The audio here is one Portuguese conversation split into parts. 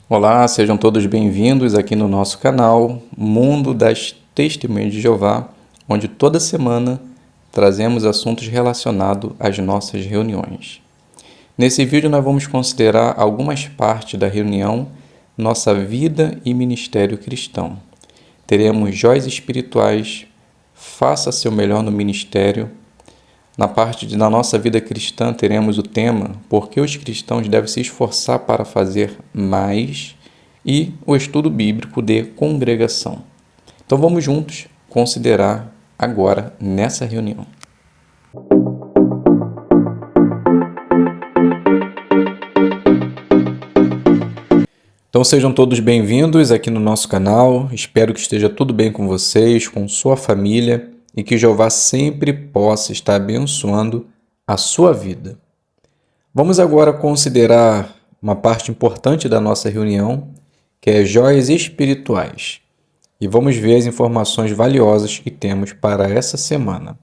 Olá, sejam todos bem-vindos aqui no nosso canal Mundo das Testemunhas de Jeová, onde toda semana trazemos assuntos relacionados às nossas reuniões. Nesse vídeo nós vamos considerar algumas partes da reunião Nossa Vida e Ministério Cristão. Teremos joias espirituais, faça seu melhor no ministério. Na parte da nossa vida cristã teremos o tema Por que os cristãos devem se esforçar para fazer mais e o estudo bíblico de congregação. Então vamos juntos considerar agora nessa reunião. Então sejam todos bem-vindos aqui no nosso canal. Espero que esteja tudo bem com vocês, com sua família e que Jeová sempre possa estar abençoando a sua vida. Vamos agora considerar uma parte importante da nossa reunião, que é joias espirituais. E vamos ver as informações valiosas que temos para essa semana.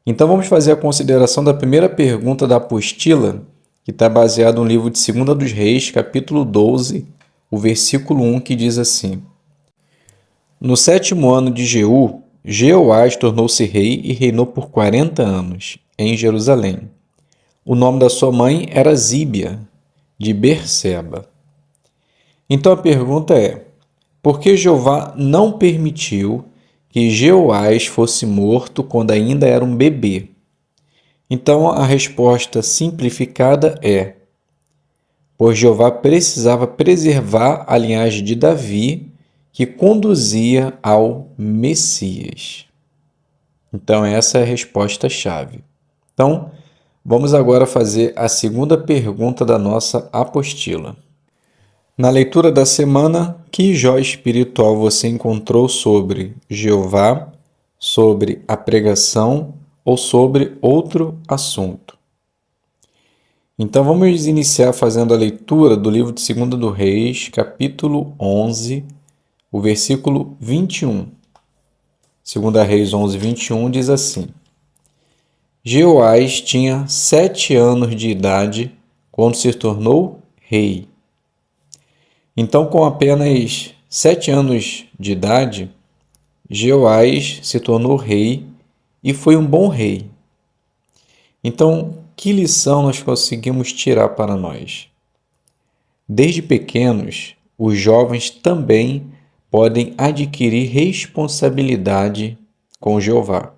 Então vamos fazer a consideração da primeira pergunta da apostila, que está baseado no livro de 2 dos Reis, capítulo 12, o versículo 1, que diz assim: No 7º ano de Jeú, Jeoás tornou-se rei e reinou por 40 anos, em Jerusalém. O nome da sua mãe era Zíbia, de Berseba. Então a pergunta é: por que Jeová não permitiu que Jeoás fosse morto quando ainda era um bebê? Então a resposta simplificada é: pois Jeová precisava preservar a linhagem de Davi, que conduzia ao Messias. Então essa é a resposta-chave. Então, vamos agora fazer a segunda pergunta da nossa apostila. Na leitura da semana, que joia espiritual você encontrou sobre Jeová, sobre a pregação ou sobre outro assunto? Então vamos iniciar fazendo a leitura do livro de 2 do Reis, capítulo 11, o versículo 21. 2 Reis 11, 21 diz assim: Jeoás tinha 7 anos de idade quando se tornou rei. Então, com apenas 7 anos de idade, Jeoás se tornou rei e foi um bom rei. Então, que lição nós conseguimos tirar para nós? Desde pequenos, os jovens também podem adquirir responsabilidade com Jeová,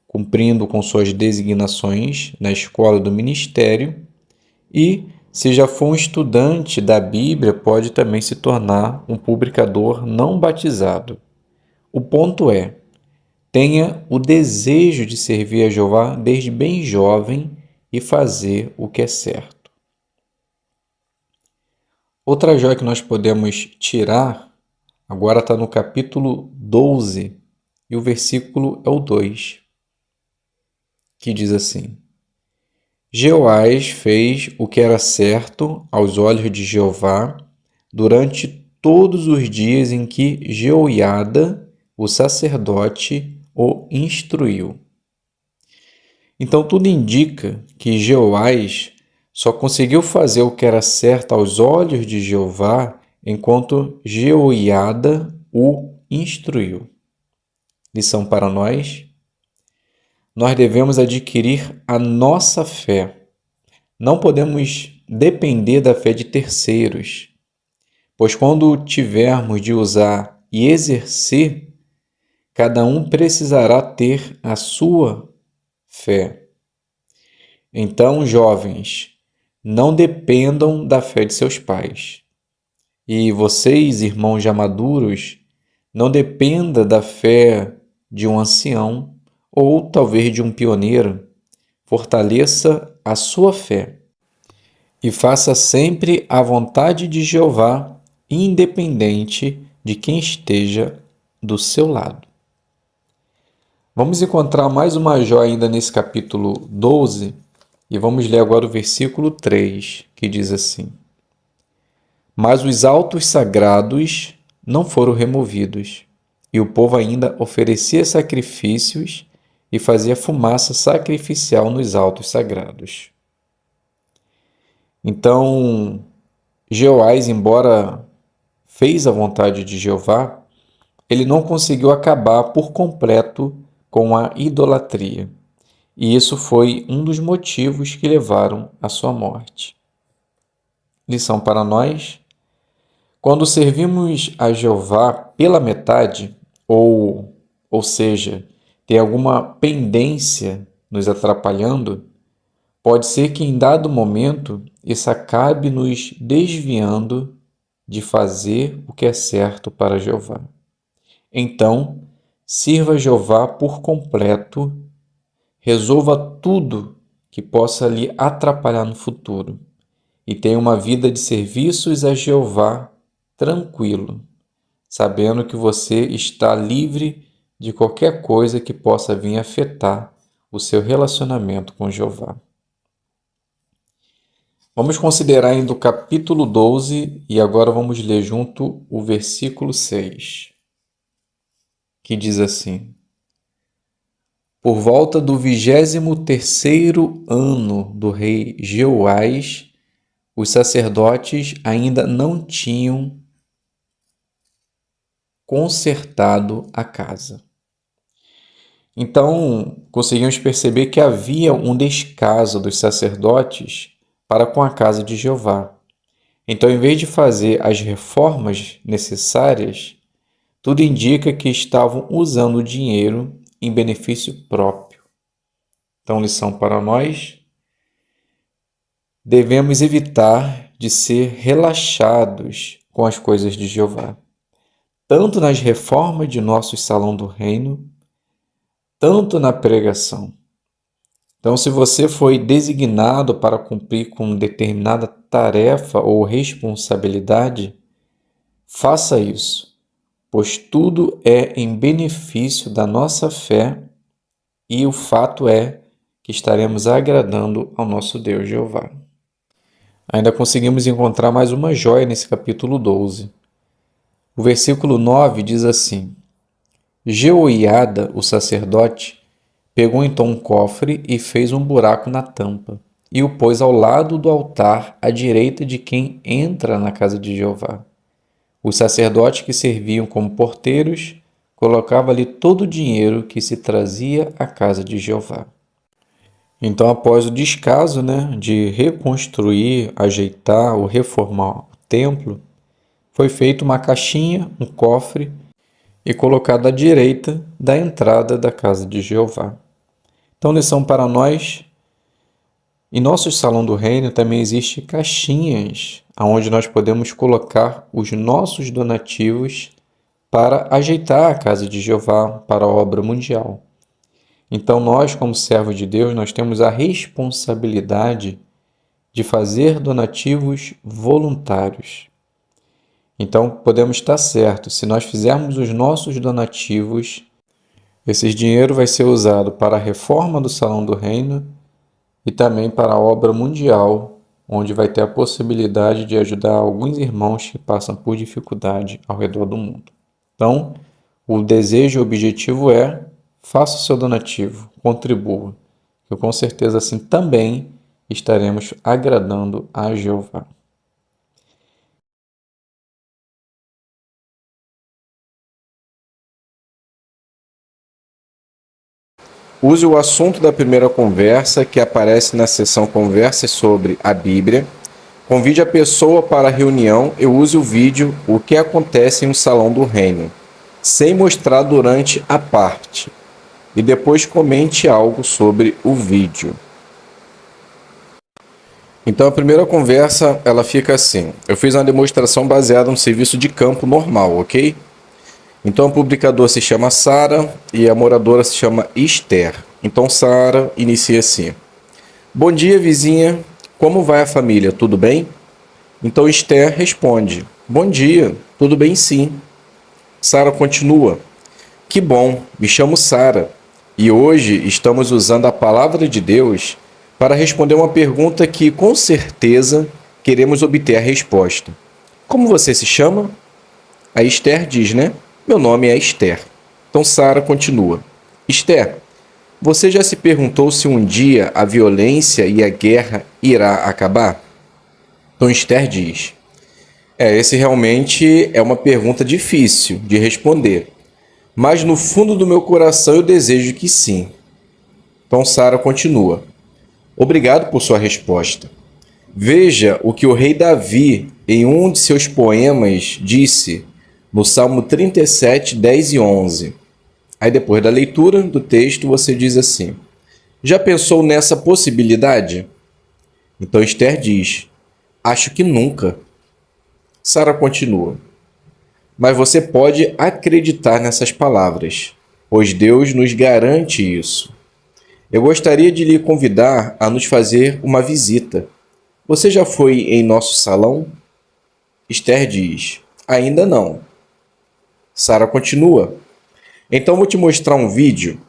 cumprindo com suas designações na escola do ministério e, se já for um estudante da Bíblia, pode também se tornar um publicador não batizado. O ponto é: tenha o desejo de servir a Jeová desde bem jovem e fazer o que é certo. Outra joia que nós podemos tirar agora está no capítulo 12 e o versículo é o 2, que diz assim: Jeoás fez o que era certo aos olhos de Jeová durante todos os dias em que Jeoiada, o sacerdote, o instruiu. Então tudo indica que Jeoás só conseguiu fazer o que era certo aos olhos de Jeová enquanto Jeoiada o instruiu. Lição para nós: nós devemos adquirir a nossa fé. Não podemos depender da fé de terceiros, pois quando tivermos de usar e exercer, cada um precisará ter a sua fé. Então, jovens, não dependam da fé de seus pais. E vocês, irmãos já maduros, não dependa da fé de um ancião ou talvez de um pioneiro. Fortaleça a sua fé e faça sempre a vontade de Jeová, independente de quem esteja do seu lado. Vamos encontrar mais uma joia ainda nesse capítulo 12 e vamos ler agora o versículo 3, que diz assim: Mas os altos sagrados não foram removidos, e o povo ainda oferecia sacrifícios e fazia fumaça sacrificial nos altos sagrados. Então, Jeoás, embora fez a vontade de Jeová, ele não conseguiu acabar por completo com a idolatria. E isso foi um dos motivos que levaram à sua morte. Lição para nós: quando servimos a Jeová pela metade, ou seja, tem alguma pendência nos atrapalhando, pode ser que em dado momento isso acabe nos desviando de fazer o que é certo para Jeová. Então, sirva Jeová por completo, resolva tudo que possa lhe atrapalhar no futuro e tenha uma vida de serviços a Jeová tranquilo, sabendo que você está livre de qualquer coisa que possa vir afetar o seu relacionamento com Jeová. Vamos considerar ainda o capítulo 12 e agora vamos ler junto o versículo 6, que diz assim: Por volta do 23º ano do rei Jeoás, os sacerdotes ainda não tinham consertado a casa. Então, conseguimos perceber que havia um descaso dos sacerdotes para com a casa de Jeová. Então, em vez de fazer as reformas necessárias, tudo indica que estavam usando o dinheiro em benefício próprio. Então, lição para nós: devemos evitar de ser relaxados com as coisas de Jeová, tanto nas reformas de nosso salão do reino, tanto na pregação. Então, se você foi designado para cumprir com determinada tarefa ou responsabilidade, faça isso, pois tudo é em benefício da nossa fé e o fato é que estaremos agradando ao nosso Deus Jeová. Ainda conseguimos encontrar mais uma joia nesse capítulo 12. O versículo 9 diz assim: Jeoiada, o sacerdote, pegou então um cofre e fez um buraco na tampa, e o pôs ao lado do altar, à direita de quem entra na casa de Jeová. Os sacerdotes que serviam como porteiros colocavam ali todo o dinheiro que se trazia à casa de Jeová. Então, após o descaso, de reconstruir, ajeitar ou reformar o templo, foi feita uma caixinha, um cofre, e colocado à direita da entrada da casa de Jeová. Então, lição para nós: em nosso salão do reino também existem caixinhas onde nós podemos colocar os nossos donativos para ajeitar a casa de Jeová para a obra mundial. Então, nós, como servos de Deus, nós temos a responsabilidade de fazer donativos voluntários. Então, podemos estar certos: se nós fizermos os nossos donativos, esse dinheiro vai ser usado para a reforma do Salão do Reino e também para a obra mundial, onde vai ter a possibilidade de ajudar alguns irmãos que passam por dificuldade ao redor do mundo. Então, o desejo e o objetivo é: faça o seu donativo, contribua, que com certeza assim também estaremos agradando a Jeová. Use o assunto da primeira conversa que aparece na seção Conversas sobre a Bíblia. Convide a pessoa para a reunião e use o vídeo O que acontece em um salão do reino, sem mostrar durante a parte. E depois comente algo sobre o vídeo. Então a primeira conversa ela fica assim: eu fiz uma demonstração baseada no serviço de campo normal, ok? Então o publicador se chama Sara e a moradora se chama Esther. Então Sara inicia assim: bom dia, vizinha, como vai a família, tudo bem? Então Esther responde: bom dia, tudo bem sim. Sara continua: que bom, me chamo Sara e hoje estamos usando a palavra de Deus para responder uma pergunta que com certeza queremos obter a resposta. Como você se chama? A Esther diz, meu nome é Esther. Então Sara continua: Esther, você já se perguntou se um dia a violência e a guerra irá acabar? Então Esther diz: Esse realmente é uma pergunta difícil de responder. Mas no fundo do meu coração eu desejo que sim. Então Sara continua. Obrigado por sua resposta. Veja o que o rei Davi, em um de seus poemas, disse no Salmo 37, 10 e 11. Aí depois da leitura do texto você diz assim: já pensou nessa possibilidade? Então Esther diz: acho que nunca. Sara continua: mas você pode acreditar nessas palavras, pois Deus nos garante isso. Eu gostaria de lhe convidar a nos fazer uma visita. Você já foi em nosso salão? Esther diz: ainda não. Sara continua: então vou te mostrar um vídeo.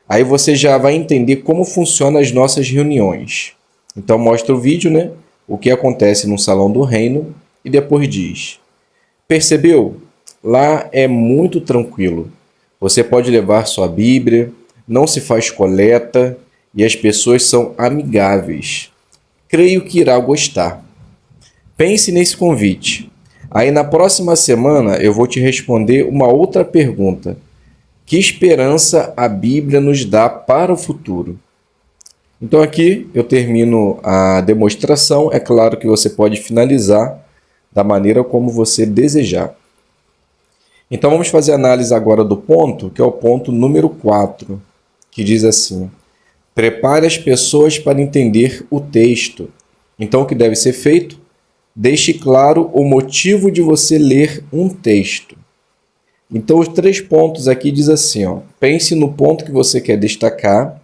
Aí você já vai entender como funcionam as nossas reuniões. Então mostra o vídeo, né? O que acontece no salão do reino e depois diz: percebeu? Lá é muito tranquilo. Você pode levar sua Bíblia, não se faz coleta e as pessoas são amigáveis. Creio que irá gostar. Pense nesse convite. Aí na próxima semana eu vou te responder uma outra pergunta. Que esperança a Bíblia nos dá para o futuro? Então aqui eu termino a demonstração. É claro que você pode finalizar da maneira como você desejar. Então vamos fazer a análise agora do ponto, que é o ponto número 4, que diz assim: prepare as pessoas para entender o texto. Então o que deve ser feito? Deixe claro o motivo de você ler um texto. Então os 3 pontos aqui diz assim, pense no ponto que você quer destacar,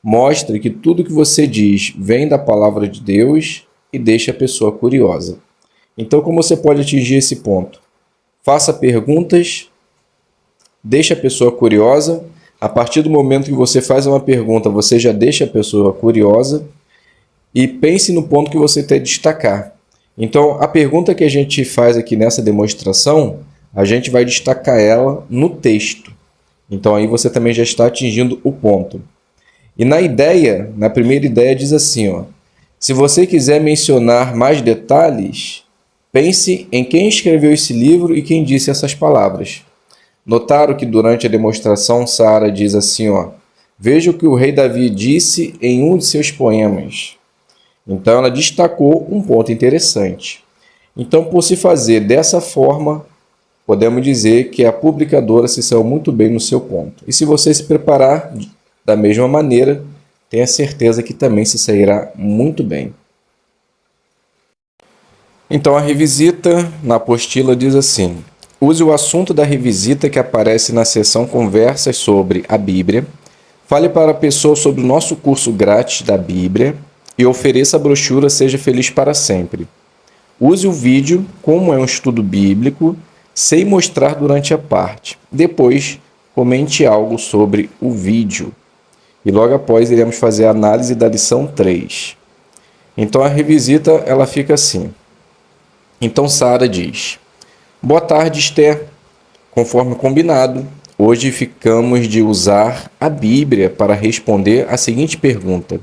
mostre que tudo que você diz vem da palavra de Deus e deixe a pessoa curiosa. Então como você pode atingir esse ponto? Faça perguntas, deixe a pessoa curiosa. A partir do momento que você faz uma pergunta, você já deixa a pessoa curiosa e pense no ponto que você quer destacar. Então, a pergunta que a gente faz aqui nessa demonstração, a gente vai destacar ela no texto. Então, aí você também já está atingindo o ponto. E na primeira ideia diz assim, se você quiser mencionar mais detalhes, pense em quem escreveu esse livro e quem disse essas palavras. Notaram que durante a demonstração, Sara diz assim, veja o que o rei Davi disse em um de seus poemas. Então, ela destacou um ponto interessante. Então, por se fazer dessa forma, podemos dizer que a publicadora se saiu muito bem no seu ponto. E se você se preparar da mesma maneira, tenha certeza que também se sairá muito bem. Então, a revisita na apostila diz assim: use o assunto da revisita que aparece na seção Conversas sobre a Bíblia, fale para a pessoa sobre o nosso curso grátis da Bíblia e ofereça a brochura Seja Feliz para Sempre. Use o vídeo como é um estudo bíblico, sem mostrar durante a parte. Depois, comente algo sobre o vídeo. E logo após, iremos fazer a análise da lição 3. Então, a revisita ela fica assim. Então, Sara diz: boa tarde, Esther. Conforme combinado, hoje ficamos de usar a Bíblia para responder a seguinte pergunta: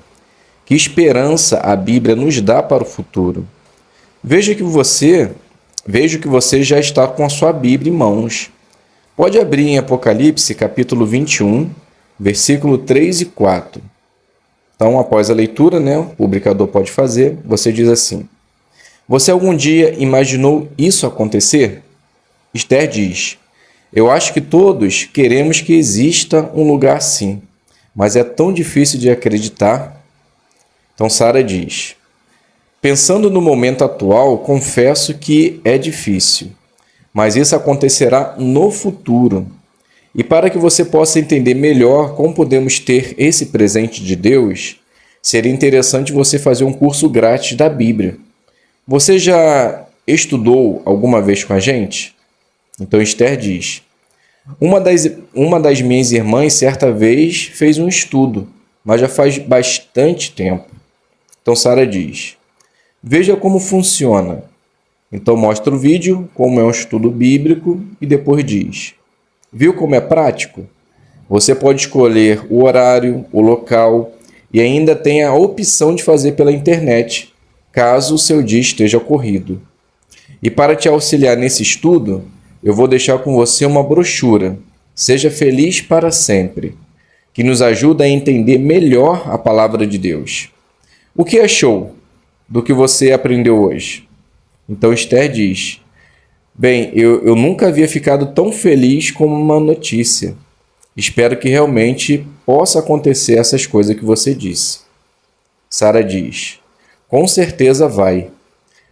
que esperança a Bíblia nos dá para o futuro? Vejo que você já está com a sua Bíblia em mãos. Pode abrir em Apocalipse, capítulo 21, versículo 3 e 4. Então, após a leitura, o publicador pode fazer, você diz assim: você algum dia imaginou isso acontecer? Esther diz: eu acho que todos queremos que exista um lugar assim, mas é tão difícil de acreditar. Então Sara diz: pensando no momento atual, confesso que é difícil, mas isso acontecerá no futuro. E para que você possa entender melhor como podemos ter esse presente de Deus, seria interessante você fazer um curso grátis da Bíblia. Você já estudou alguma vez com a gente? Então Esther diz: uma das minhas irmãs certa vez fez um estudo, mas já faz bastante tempo. Então Sara diz: veja como funciona. Então mostra o vídeo, como é um estudo bíblico, e depois diz: viu como é prático? Você pode escolher o horário, o local e ainda tem a opção de fazer pela internet, caso o seu dia esteja corrido. E para te auxiliar nesse estudo, eu vou deixar com você uma brochura, Seja Feliz para Sempre, que nos ajuda a entender melhor a palavra de Deus. O que achou do que você aprendeu hoje? Então Esther diz: bem, eu nunca havia ficado tão feliz como uma notícia. Espero que realmente possa acontecer essas coisas que você disse. Sara diz: com certeza vai.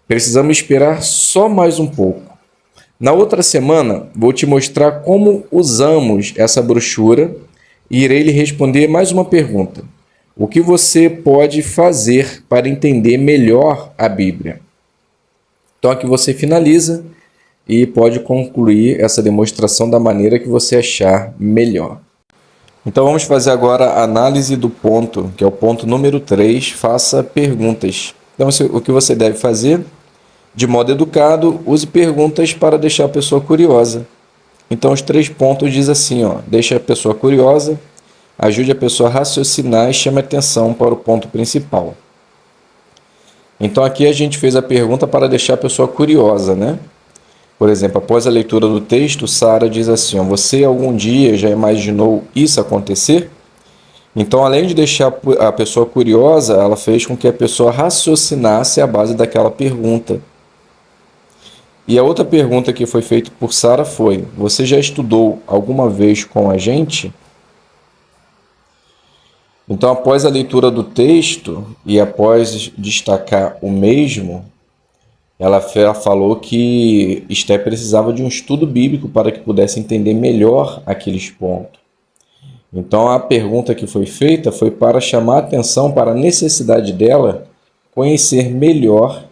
Precisamos esperar só mais um pouco. Na outra semana, vou te mostrar como usamos essa brochura e irei lhe responder mais uma pergunta. O que você pode fazer para entender melhor a Bíblia? Então aqui você finaliza e pode concluir essa demonstração da maneira que você achar melhor. Então vamos fazer agora a análise do ponto, que é o ponto número 3, faça perguntas. Então o que você deve fazer? De modo educado, use perguntas para deixar a pessoa curiosa. Então os 3 pontos diz assim, deixe a pessoa curiosa, ajude a pessoa a raciocinar e chame atenção para o ponto principal. Então aqui a gente fez a pergunta para deixar a pessoa curiosa, né? Por exemplo, após a leitura do texto, Sara diz assim, você algum dia já imaginou isso acontecer? Então, além de deixar a pessoa curiosa, ela fez com que a pessoa raciocinasse à base daquela pergunta. E a outra pergunta que foi feita por Sara foi: você já estudou alguma vez com a gente? Então, após a leitura do texto e após destacar o mesmo, ela falou que Esther precisava de um estudo bíblico para que pudesse entender melhor aqueles pontos. Então, a pergunta que foi feita foi para chamar a atenção para a necessidade dela conhecer melhor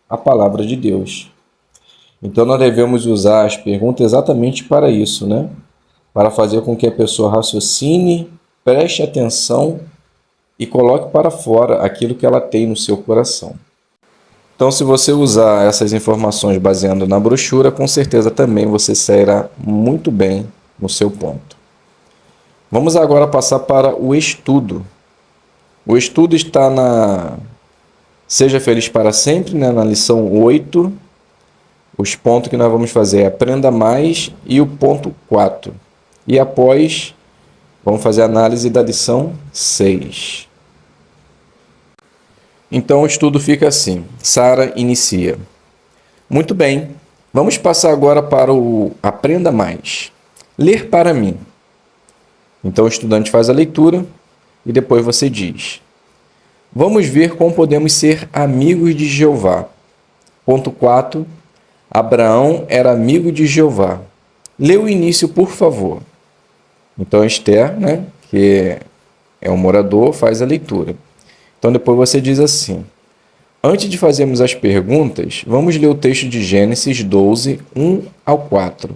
a palavra de Deus. Então, nós devemos usar as perguntas exatamente para isso, né? Para fazer com que a pessoa raciocine, preste atenção e coloque para fora aquilo que ela tem no seu coração. Então, se você usar essas informações baseando na brochura, com certeza também você sairá muito bem no seu ponto. Vamos agora passar para o estudo. O estudo está na Seja Feliz para Sempre, né? Na lição 8. Os pontos que nós vamos fazer é Aprenda Mais e o ponto 4. E após, vamos fazer a análise da lição 6. Então o estudo fica assim. Sara inicia. Muito bem, vamos passar agora para o Aprenda Mais. Ler para mim. Então o estudante faz a leitura e depois você diz: vamos ver como podemos ser amigos de Jeová. Ponto 4. Abraão era amigo de Jeová. Lê o início, por favor. Então Esther, né, que é um morador, faz a leitura. Então depois você diz assim: antes de fazermos as perguntas, vamos ler o texto de Gênesis 12, 1 ao 4.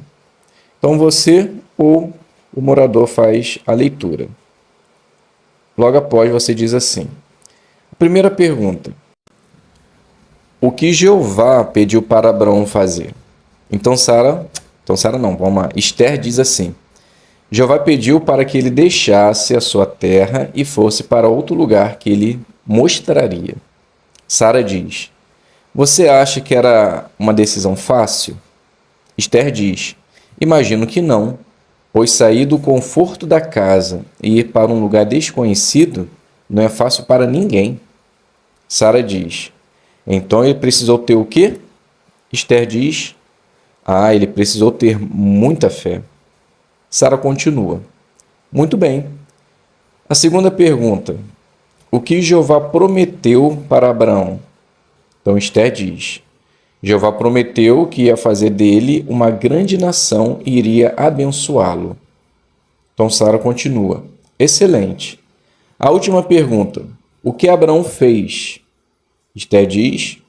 Então você ou o morador faz a leitura. Logo após você diz assim: a primeira pergunta: o que Jeová pediu para Abraão fazer? Então Sara não, vamos lá. Esther diz assim: Jeová pediu para que ele deixasse a sua terra e fosse para outro lugar que ele mostraria. Sara diz: você acha que era uma decisão fácil? Esther diz: imagino que não, pois sair do conforto da casa e ir para um lugar desconhecido não é fácil para ninguém. Sara diz: então ele precisou ter o quê? Esther diz: ele precisou ter muita fé. Sara continua: muito bem. A segunda pergunta: o que Jeová prometeu para Abraão? Então Esther diz: Jeová prometeu que ia fazer dele uma grande nação e iria abençoá-lo. Então Sara continua: excelente. A última pergunta: o que Abraão fez? Esther diz: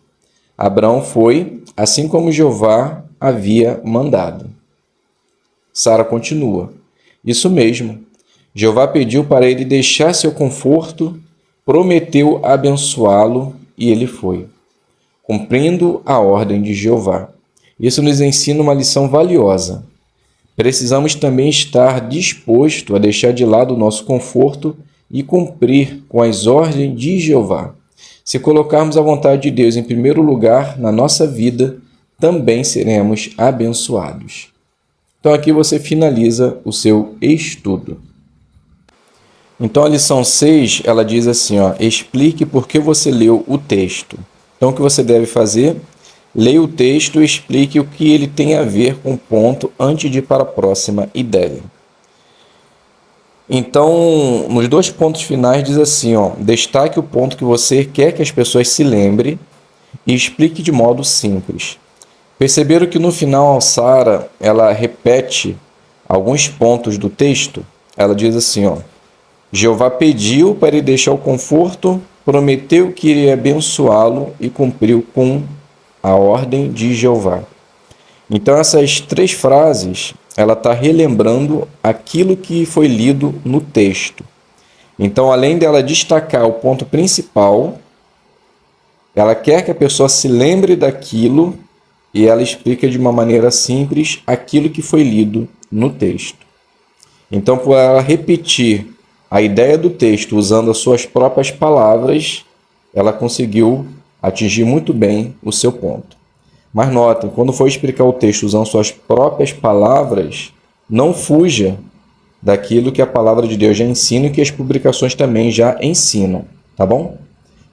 Abraão foi assim como Jeová havia mandado. Sara continua: isso mesmo. Jeová pediu para ele deixar seu conforto, prometeu abençoá-lo e ele foi, cumprindo a ordem de Jeová. Isso nos ensina uma lição valiosa. Precisamos também estar disposto a deixar de lado o nosso conforto e cumprir com as ordens de Jeová. Se colocarmos a vontade de Deus em primeiro lugar na nossa vida, também seremos abençoados. Então aqui você finaliza o seu estudo. Então a lição 6, ela diz assim, explique por que você leu o texto. Então o que você deve fazer? Leia o texto e explique o que ele tem a ver com o ponto antes de ir para a próxima ideia. Então, nos 2 pontos finais diz assim, destaque o ponto que você quer que as pessoas se lembrem e explique de modo simples. Perceberam que no final a Sara, ela repete alguns pontos do texto? Ela diz assim, Jeová pediu para ele deixar o conforto, prometeu que iria abençoá-lo e cumpriu com a ordem de Jeová. Então essas 3 frases, ela está relembrando aquilo que foi lido no texto. Então, além dela destacar o ponto principal, ela quer que a pessoa se lembre daquilo e ela explica de uma maneira simples aquilo que foi lido no texto. Então, por ela repetir a ideia do texto usando as suas próprias palavras, ela conseguiu atingir muito bem o seu ponto. Mas notem, quando for explicar o texto usando suas próprias palavras, não fuja daquilo que a palavra de Deus já ensina e que as publicações também já ensinam, tá bom?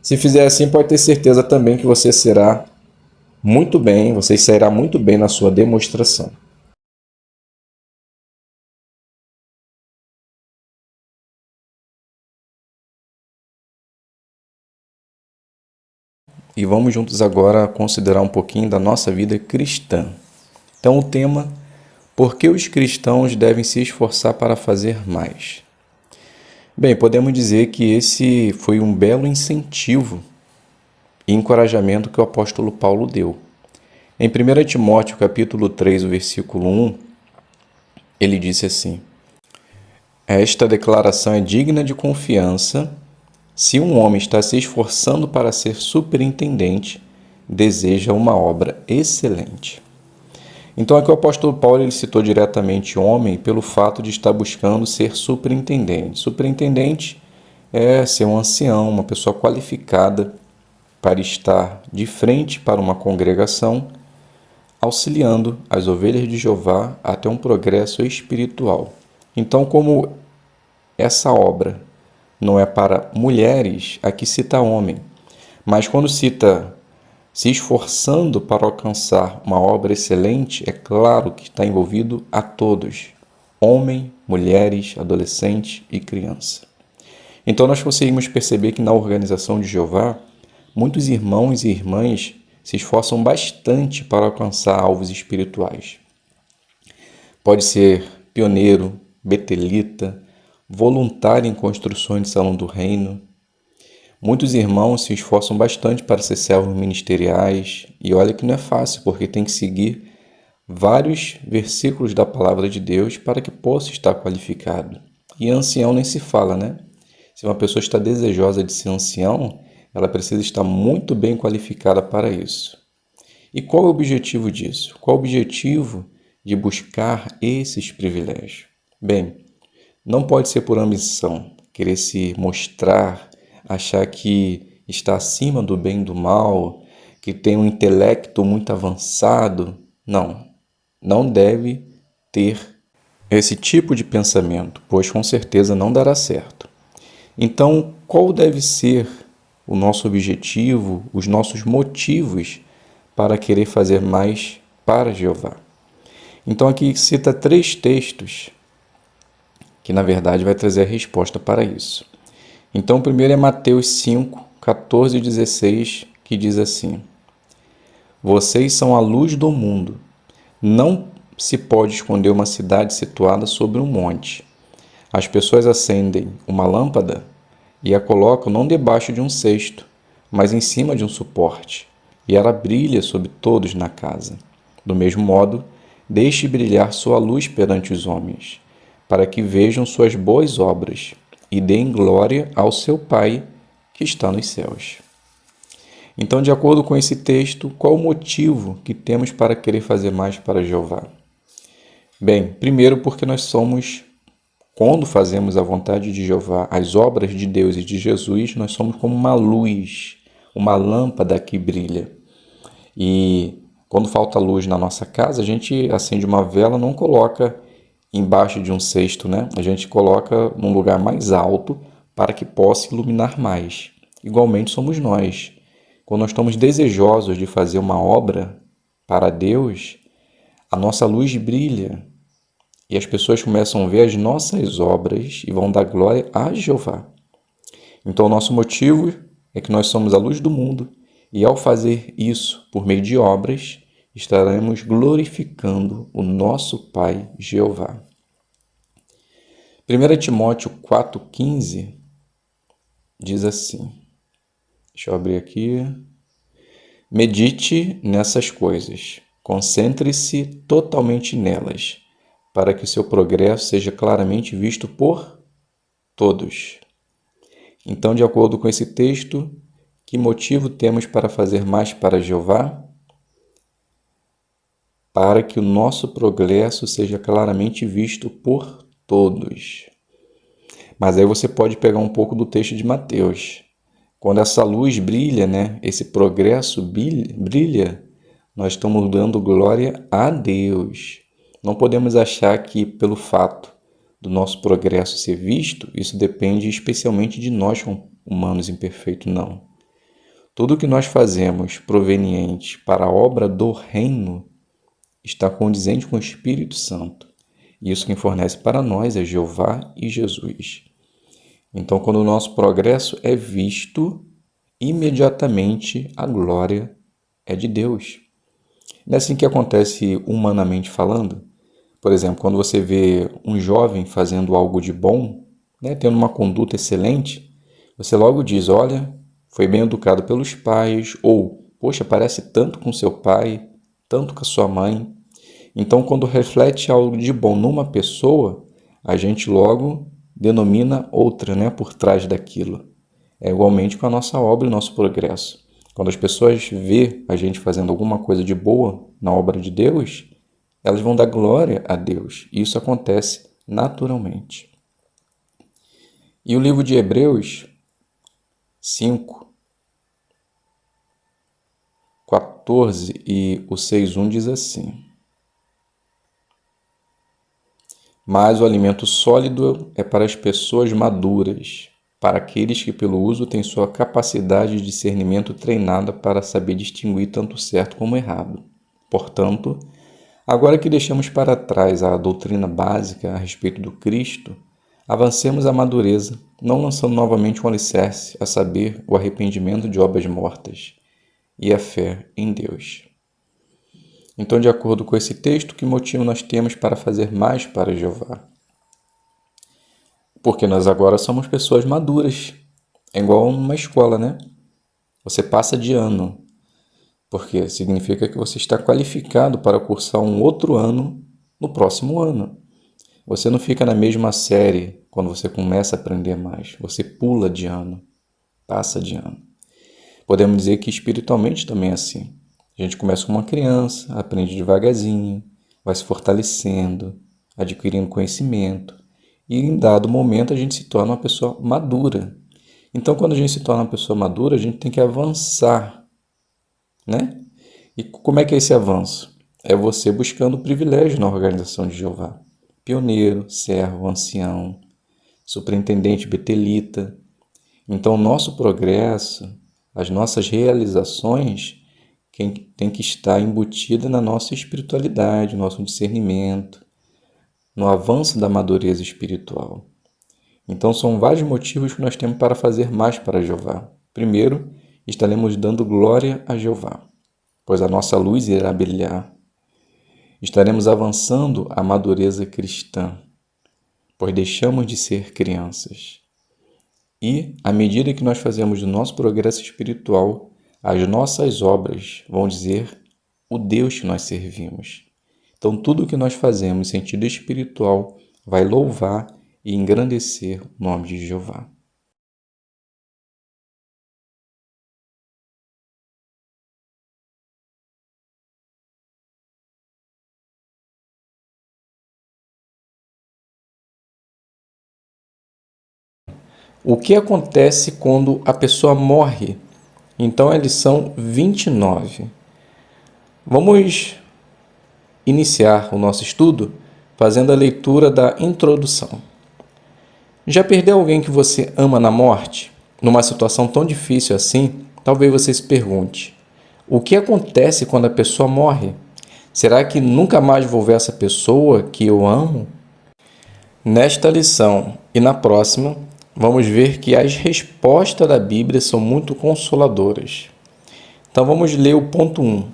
Se fizer assim, pode ter certeza também que você sairá muito bem na sua demonstração. E vamos juntos agora considerar um pouquinho da nossa vida cristã. Então o tema, por que os cristãos devem se esforçar para fazer mais? Bem, podemos dizer que esse foi um belo incentivo e encorajamento que o apóstolo Paulo deu. Em 1 Timóteo capítulo 3, o versículo 1, ele disse assim: esta declaração é digna de confiança. Se um homem está se esforçando para ser superintendente, deseja uma obra excelente. Então aqui o apóstolo Paulo ele citou diretamente homem pelo fato de estar buscando ser superintendente. Superintendente é ser um ancião, uma pessoa qualificada para estar de frente para uma congregação, auxiliando as ovelhas de Jeová até um progresso espiritual. Então, como essa obra não é para mulheres, aqui cita homem, mas quando cita se esforçando para alcançar uma obra excelente, é claro que está envolvido a todos, homem, mulheres, adolescente e criança. Então nós conseguimos perceber que na organização de Jeová, muitos irmãos e irmãs se esforçam bastante para alcançar alvos espirituais. Pode ser pioneiro, betelita, voluntário em construções de salão do reino. Muitos irmãos se esforçam bastante para ser servos ministeriais e olha que não é fácil, porque tem que seguir vários versículos da palavra de Deus para que possa estar qualificado. E ancião nem se fala, né? Se uma pessoa está desejosa de ser ancião, ela precisa estar muito bem qualificada para isso. E qual é o objetivo disso? Qual é o objetivo de buscar esses privilégios? Bem, não pode ser por ambição, querer se mostrar, achar que está acima do bem e do mal, que tem um intelecto muito avançado. Não deve ter esse tipo de pensamento, pois com certeza não dará certo. Então, qual deve ser o nosso objetivo, os nossos motivos para querer fazer mais para Jeová? Então aqui cita 3 textos que na verdade vai trazer a resposta para isso. Então o primeiro é Mateus 5, 14 e 16, que diz assim: vocês são a luz do mundo. Não se pode esconder uma cidade situada sobre um monte. As pessoas acendem uma lâmpada e a colocam não debaixo de um cesto, mas em cima de um suporte, e ela brilha sobre todos na casa. Do mesmo modo, deixe brilhar sua luz perante os homens, para que vejam suas boas obras e deem glória ao seu Pai que está nos céus. Então, de acordo com esse texto, qual o motivo que temos para querer fazer mais para Jeová? Bem, primeiro porque quando fazemos a vontade de Jeová, as obras de Deus e de Jesus, nós somos como uma luz, uma lâmpada que brilha. E Quando falta luz na nossa casa, a gente acende uma vela, não coloca embaixo de um cesto, né? A gente coloca num lugar mais alto para que possa iluminar mais. Igualmente somos nós. Quando nós estamos desejosos de fazer uma obra para Deus, a nossa luz brilha e as pessoas começam a ver as nossas obras e vão dar glória a Jeová. Então, o nosso motivo é que nós somos a luz do mundo e, ao fazer isso por meio de obras, estaremos glorificando o nosso Pai Jeová. 1 Timóteo 4,15 diz assim, deixa eu abrir aqui, medite nessas coisas, concentre-se totalmente nelas, para que o seu progresso seja claramente visto por todos. Então, de acordo com esse texto, que motivo temos para fazer mais para Jeová? Para que o nosso progresso seja claramente visto por todos. Mas aí você pode pegar um pouco do texto de Mateus. Quando essa luz brilha, né, esse progresso brilha, nós estamos dando glória a Deus. Não podemos achar que pelo fato do nosso progresso ser visto, isso depende especialmente de nós como humanos imperfeitos, não. Tudo que nós fazemos proveniente para a obra do reino está condizente com o Espírito Santo. E isso quem fornece para nós é Jeová e Jesus. Então, quando o nosso progresso é visto, imediatamente a glória é de Deus. Não é assim que acontece humanamente falando? Por exemplo, quando você vê um jovem fazendo algo de bom, né, tendo uma conduta excelente, você logo diz, olha, foi bem educado pelos pais, ou, poxa, parece tanto com seu pai, tanto com a sua mãe. Então, quando reflete algo de bom numa pessoa, a gente logo denomina outra, né, por trás daquilo. É igualmente com a nossa obra e o nosso progresso. Quando as pessoas vê a gente fazendo alguma coisa de boa na obra de Deus, elas vão dar glória a Deus. E isso acontece naturalmente. E o livro de Hebreus 5, 14 e o 6:1 diz assim: mas o alimento sólido é para as pessoas maduras, para aqueles que pelo uso têm sua capacidade de discernimento treinada para saber distinguir tanto certo como errado. Portanto, agora que deixamos para trás a doutrina básica a respeito do Cristo, avancemos à madureza, não lançando novamente um alicerce, a saber, o arrependimento de obras mortas e a fé em Deus. Então, de acordo com esse texto, que motivo nós temos para fazer mais para Jeová? Porque nós agora somos pessoas maduras. É igual uma escola, né? Você passa de ano, porque significa que você está qualificado para cursar um outro ano no próximo ano. Você não fica na mesma série quando você começa a aprender mais. Você pula de ano, passa de ano. Podemos dizer que espiritualmente também é assim. A gente começa com uma criança, aprende devagarzinho, vai se fortalecendo, adquirindo conhecimento. E em dado momento a gente se torna uma pessoa madura. Então, quando a gente se torna uma pessoa madura, a gente tem que avançar, né? E como é que é esse avanço? É você buscando privilégio na organização de Jeová. Pioneiro, servo, ancião, superintendente betelita. Então, o nosso progresso, as nossas realizações tem que estar embutida na nossa espiritualidade, no nosso discernimento, no avanço da madureza espiritual. Então, são vários motivos que nós temos para fazer mais para Jeová. Primeiro, estaremos dando glória a Jeová, pois a nossa luz irá brilhar. Estaremos avançando a madureza cristã, pois deixamos de ser crianças. E, à medida que nós fazemos o nosso progresso espiritual, as nossas obras vão dizer o Deus que nós servimos. Então, tudo o que nós fazemos em sentido espiritual vai louvar e engrandecer o nome de Jeová. O que acontece quando a pessoa morre? Então, é a lição 29. Vamos iniciar o nosso estudo fazendo a leitura da introdução. Já perdeu alguém que você ama na morte? Numa situação tão difícil assim, talvez você se pergunte: o que acontece quando a pessoa morre? Será que nunca mais vou ver essa pessoa que eu amo? Nesta lição e na próxima, vamos ver que as respostas da Bíblia são muito consoladoras. Então vamos ler o ponto 1.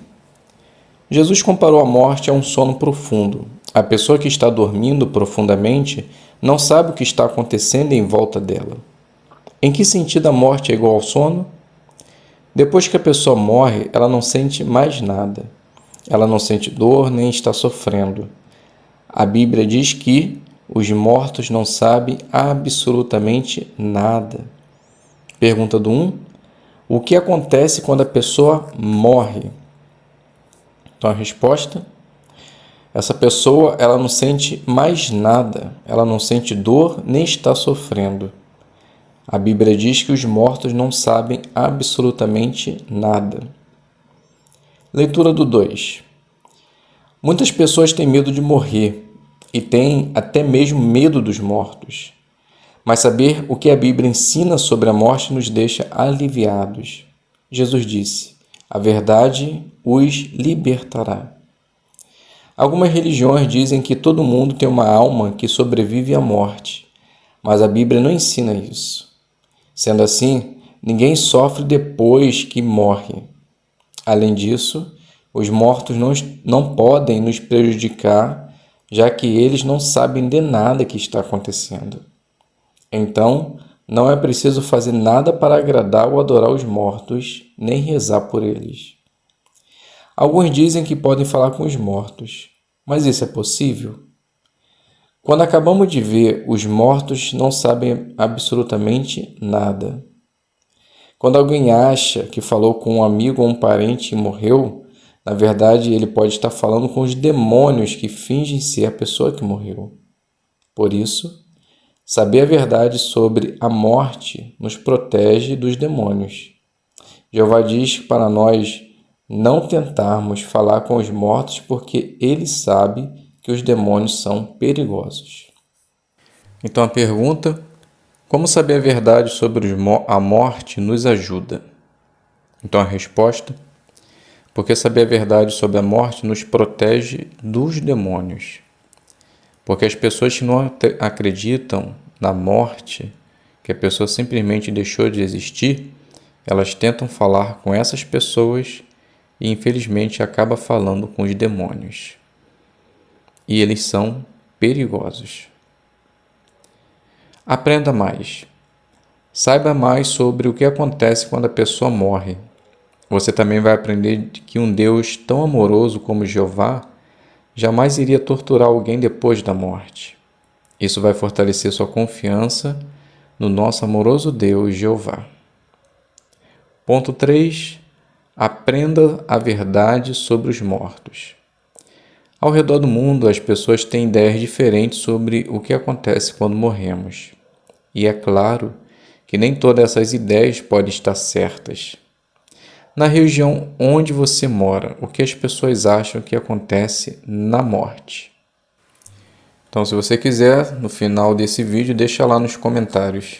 Jesus comparou a morte a um sono profundo. A pessoa que está dormindo profundamente não sabe o que está acontecendo em volta dela. Em que sentido a morte é igual ao sono? Depois que a pessoa morre, ela não sente mais nada. Ela não sente dor nem está sofrendo. A Bíblia diz que os mortos não sabem absolutamente nada. Pergunta do 1. O que acontece quando a pessoa morre? Então a resposta: essa pessoa ela não sente mais nada. Ela não sente dor nem está sofrendo. A Bíblia diz que os mortos não sabem absolutamente nada. Leitura do 2. Muitas pessoas têm medo de morrer e têm até mesmo medo dos mortos. Mas saber o que a Bíblia ensina sobre a morte nos deixa aliviados. Jesus disse: a verdade os libertará. Algumas religiões dizem que todo mundo tem uma alma que sobrevive à morte, mas a Bíblia não ensina isso. Sendo assim, ninguém sofre depois que morre. Além disso, os mortos não podem nos prejudicar, já que eles não sabem de nada que está acontecendo. Então, não é preciso fazer nada para agradar ou adorar os mortos, nem rezar por eles. Alguns dizem que podem falar com os mortos, mas isso é possível? Quando acabamos de ver, os mortos não sabem absolutamente nada. Quando alguém acha que falou com um amigo ou um parente e morreu, na verdade ele pode estar falando com os demônios que fingem ser a pessoa que morreu. Por isso, saber a verdade sobre a morte nos protege dos demônios. Jeová diz para nós não tentarmos falar com os mortos porque ele sabe que os demônios são perigosos. Então a pergunta: como saber a verdade sobre a morte nos ajuda? Então a resposta: porque saber a verdade sobre a morte nos protege dos demônios. Porque as pessoas que não acreditam na morte, que a pessoa simplesmente deixou de existir, elas tentam falar com essas pessoas e infelizmente acaba falando com os demônios. E eles são perigosos. Aprenda mais. Saiba mais sobre o que acontece quando a pessoa morre. Você também vai aprender que um Deus tão amoroso como Jeová jamais iria torturar alguém depois da morte. Isso vai fortalecer sua confiança no nosso amoroso Deus Jeová. Ponto 3. Aprenda a verdade sobre os mortos. Ao redor do mundo, as pessoas têm ideias diferentes sobre o que acontece quando morremos. E é claro que nem todas essas ideias podem estar certas. Na região onde você mora, o que as pessoas acham que acontece na morte? Então, se você quiser, no final desse vídeo, deixa lá nos comentários.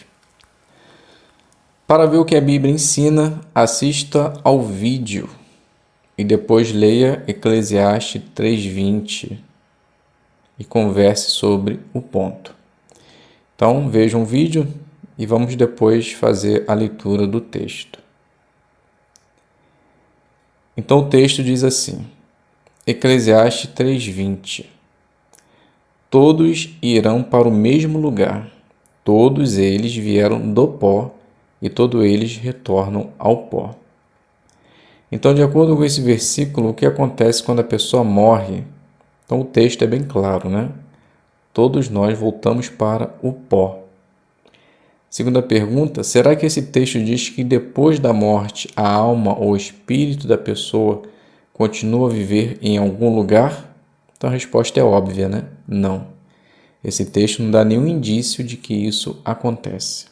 Para ver o que a Bíblia ensina, assista ao vídeo e depois leia Eclesiastes 3:20 e converse sobre o ponto. Então, veja um vídeo e vamos depois fazer a leitura do texto. Então o texto diz assim, Eclesiastes 3:20: todos irão para o mesmo lugar, todos eles vieram do pó e todos eles retornam ao pó. Então, de acordo com esse versículo, o que acontece quando a pessoa morre? Então o texto é bem claro, né? Todos nós voltamos para o pó. Segunda pergunta, será que esse texto diz que depois da morte a alma ou o espírito da pessoa continua a viver em algum lugar? Então a resposta é óbvia, né? Não. Esse texto não dá nenhum indício de que isso acontece.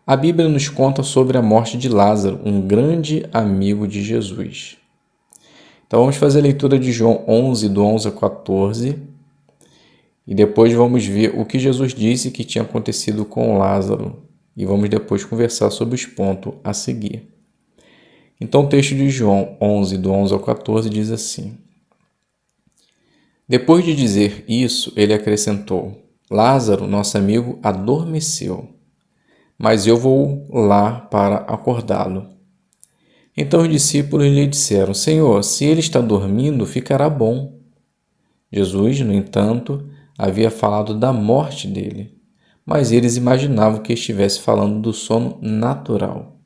A Bíblia nos conta sobre a morte de Lázaro, um grande amigo de Jesus. Então vamos fazer a leitura de João 11, do 11 a 14, e depois vamos ver o que Jesus disse que tinha acontecido com Lázaro, e vamos depois conversar sobre os pontos a seguir. Então o texto de João 11, do 11 ao 14 diz assim: Depois de dizer isso, ele acrescentou: Lázaro, nosso amigo, adormeceu, mas eu vou lá para acordá-lo. Então os discípulos lhe disseram: Senhor, se ele está dormindo, ficará bom. Jesus, no entanto, havia falado da morte dele, mas eles imaginavam que estivesse falando do sono natural.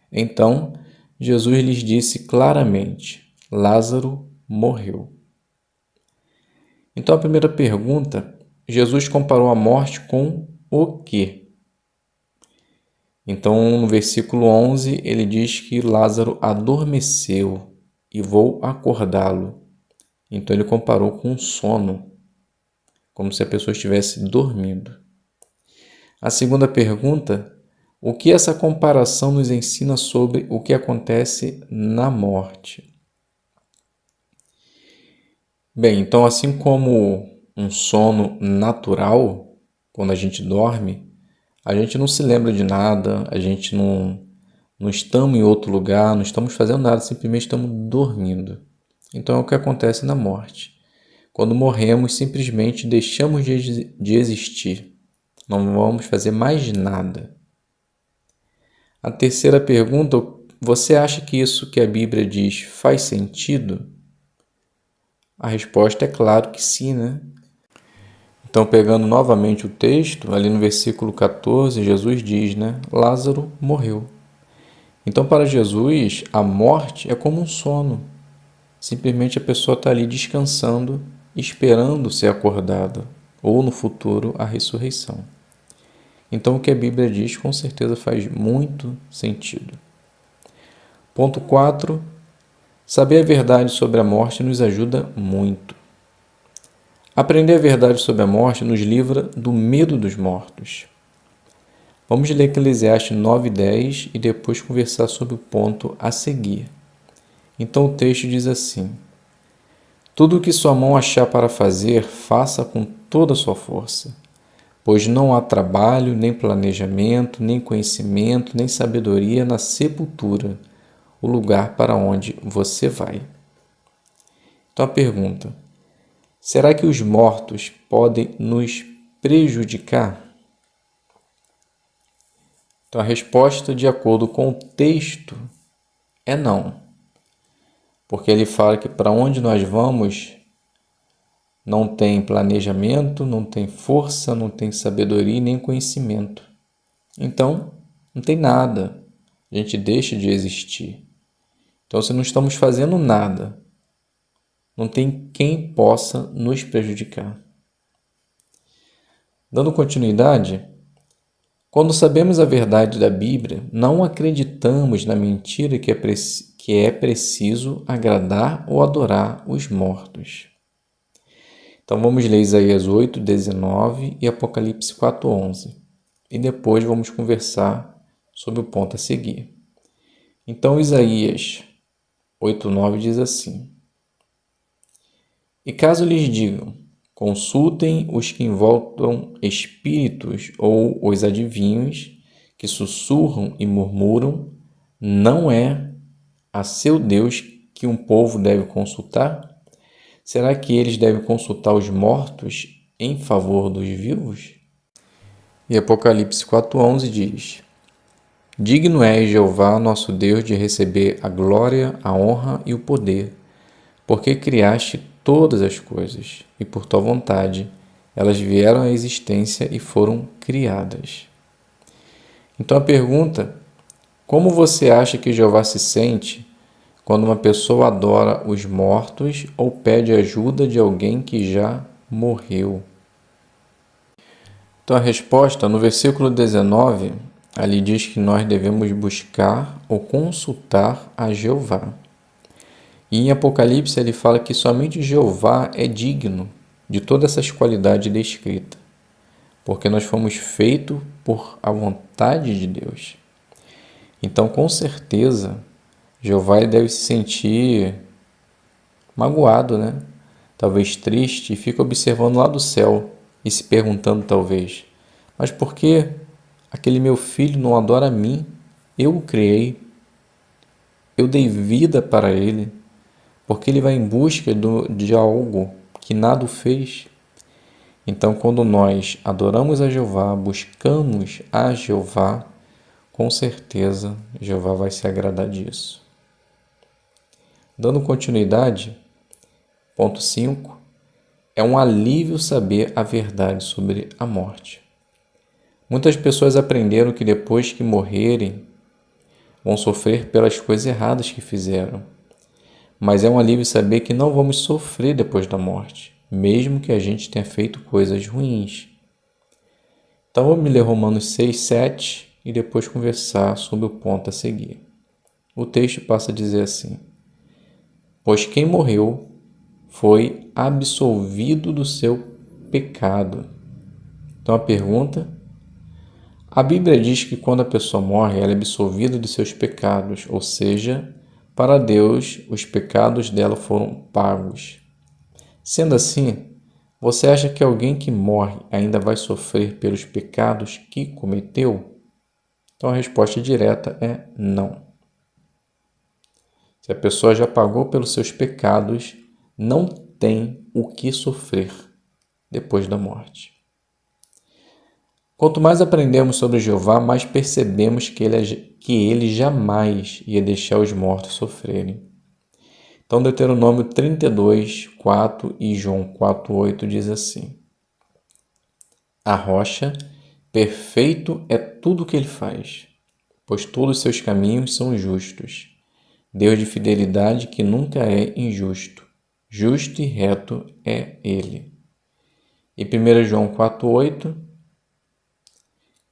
Então, Jesus lhes disse claramente: Lázaro morreu. Então, a primeira pergunta, Jesus comparou a morte com o quê? Então, no versículo 11, ele diz que Lázaro adormeceu e vou acordá-lo. Então, ele comparou com sono, como se a pessoa estivesse dormindo. A segunda pergunta, o que essa comparação nos ensina sobre o que acontece na morte? Bem, então assim como um sono natural, quando a gente dorme, a gente não se lembra de nada, a gente não estamos em outro lugar, não estamos fazendo nada, simplesmente estamos dormindo. Então é o que acontece na morte. Quando morremos, simplesmente deixamos de existir. Não vamos fazer mais nada. A terceira pergunta, você acha que isso que a Bíblia diz faz sentido? A resposta é claro que sim, né? Então, pegando novamente o texto, ali no versículo 14, Jesus diz, né? Lázaro morreu. Então, para Jesus, a morte é como um sono. Simplesmente a pessoa está ali descansando, esperando ser acordada, ou no futuro, a ressurreição. Então, o que a Bíblia diz, com certeza, faz muito sentido. Ponto 4. Saber a verdade sobre a morte nos ajuda muito. Aprender a verdade sobre a morte nos livra do medo dos mortos. Vamos ler Eclesiastes 9:10 e depois conversar sobre o ponto a seguir. Então o texto diz assim: Tudo o que sua mão achar para fazer, faça com toda a sua força, pois não há trabalho, nem planejamento, nem conhecimento, nem sabedoria na sepultura, o lugar para onde você vai. Então a pergunta: será que os mortos podem nos prejudicar? Então a resposta, de acordo com o texto, é não. Porque ele fala que para onde nós vamos não tem planejamento, não tem força, não tem sabedoria nem conhecimento. Então, não tem nada. A gente deixa de existir. Então, se não estamos fazendo nada, não tem quem possa nos prejudicar. Dando continuidade, quando sabemos a verdade da Bíblia, não acreditamos na mentira que é preciso agradar ou adorar os mortos. Então vamos ler Isaías 8:19 e Apocalipse 4:11. E depois vamos conversar sobre o ponto a seguir. Então Isaías 8:9 diz assim: E caso lhes digam, consultem os que invocam espíritos ou os adivinhos que sussurram e murmuram, não é a seu Deus que um povo deve consultar? Será que eles devem consultar os mortos em favor dos vivos? E Apocalipse 4:11 diz: Digno é Jeová, nosso Deus, de receber a glória, a honra e o poder, porque criaste todas as coisas, e por tua vontade elas vieram à existência e foram criadas. Então a pergunta: como você acha que Jeová se sente quando uma pessoa adora os mortos ou pede ajuda de alguém que já morreu? Então a resposta, no versículo 19, ali diz que nós devemos buscar ou consultar a Jeová. E em Apocalipse ele fala que somente Jeová é digno de todas essas qualidades descritas, porque nós fomos feitos por a vontade de Deus. Então, com certeza, Jeová deve se sentir magoado, né? Talvez triste, e fica observando lá do céu e se perguntando talvez: mas por que aquele meu filho não adora a mim? Eu o criei, eu dei vida para ele, porque ele vai em busca de algo que nada o fez. Então, quando nós adoramos a Jeová, buscamos a Jeová, com certeza Jeová vai se agradar disso. Dando continuidade, ponto 5, é um alívio saber a verdade sobre a morte. Muitas pessoas aprenderam que depois que morrerem, vão sofrer pelas coisas erradas que fizeram. Mas é um alívio saber que não vamos sofrer depois da morte, mesmo que a gente tenha feito coisas ruins. Então vamos ler Romanos 6, 7 e depois conversar sobre o ponto a seguir. O texto passa a dizer assim: pois quem morreu foi absolvido do seu pecado. Então a pergunta: a Bíblia diz que quando a pessoa morre, ela é absolvida dos seus pecados, ou seja, para Deus, os pecados dela foram pagos. Sendo assim, você acha que alguém que morre ainda vai sofrer pelos pecados que cometeu? Então a resposta direta é não. Se a pessoa já pagou pelos seus pecados, não tem o que sofrer depois da morte. Quanto mais aprendemos sobre Jeová, mais percebemos que ele jamais ia deixar os mortos sofrerem. Então, Deuteronômio 32, 4 e João 4, 8 diz assim: a rocha, perfeito é tudo o que ele faz, pois todos os seus caminhos são justos. Deus de fidelidade que nunca é injusto, justo e reto é ele. E 1 João 4, 8: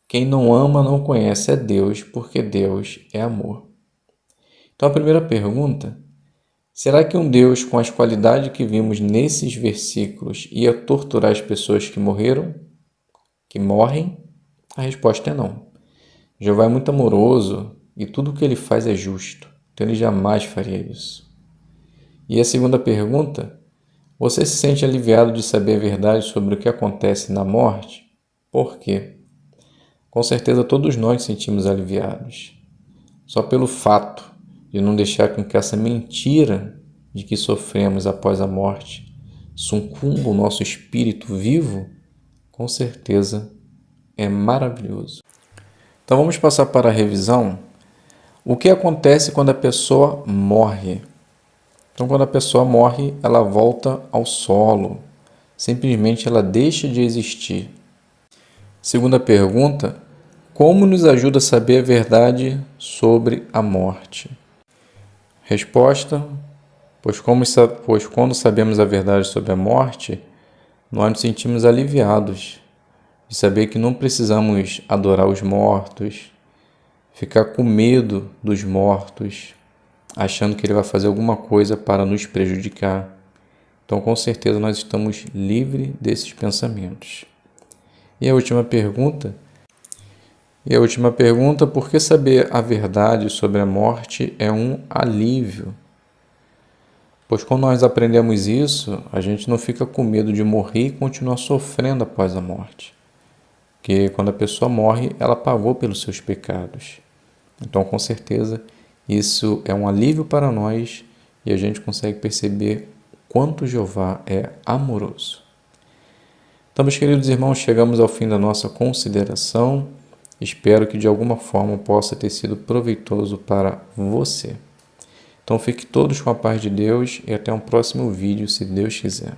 quem não ama não conhece a Deus, porque Deus é amor. Então a primeira pergunta: será que um Deus com as qualidades que vimos nesses versículos ia torturar as pessoas que morreram? Que morrem? A resposta é não. Jeová é muito amoroso e tudo o que ele faz é justo, então ele jamais faria isso. E a segunda pergunta: você se sente aliviado de saber a verdade sobre o que acontece na morte? Por quê? Com certeza todos nós sentimos aliviados. Só pelo fato de não deixar com que essa mentira de que sofremos após a morte sucumba o nosso espírito vivo, com certeza é maravilhoso. Então vamos passar para a revisão. O que acontece quando a pessoa morre? Então quando a pessoa morre, ela volta ao solo. Simplesmente ela deixa de existir. Segunda pergunta: como nos ajuda a saber a verdade sobre a morte? Resposta: pois quando sabemos a verdade sobre a morte, nós nos sentimos aliviados de saber que não precisamos adorar os mortos, ficar com medo dos mortos, achando que ele vai fazer alguma coisa para nos prejudicar. Então, com certeza, nós estamos livres desses pensamentos. E a última pergunta, por que saber a verdade sobre a morte é um alívio? Pois quando nós aprendemos isso, a gente não fica com medo de morrer e continuar sofrendo após a morte. Porque quando a pessoa morre, ela pagou pelos seus pecados. Então, com certeza, isso é um alívio para nós e a gente consegue perceber quanto Jeová é amoroso. Então, meus queridos irmãos, chegamos ao fim da nossa consideração. Espero que de alguma forma possa ter sido proveitoso para você. Então fique todos com a paz de Deus e até um próximo vídeo, se Deus quiser.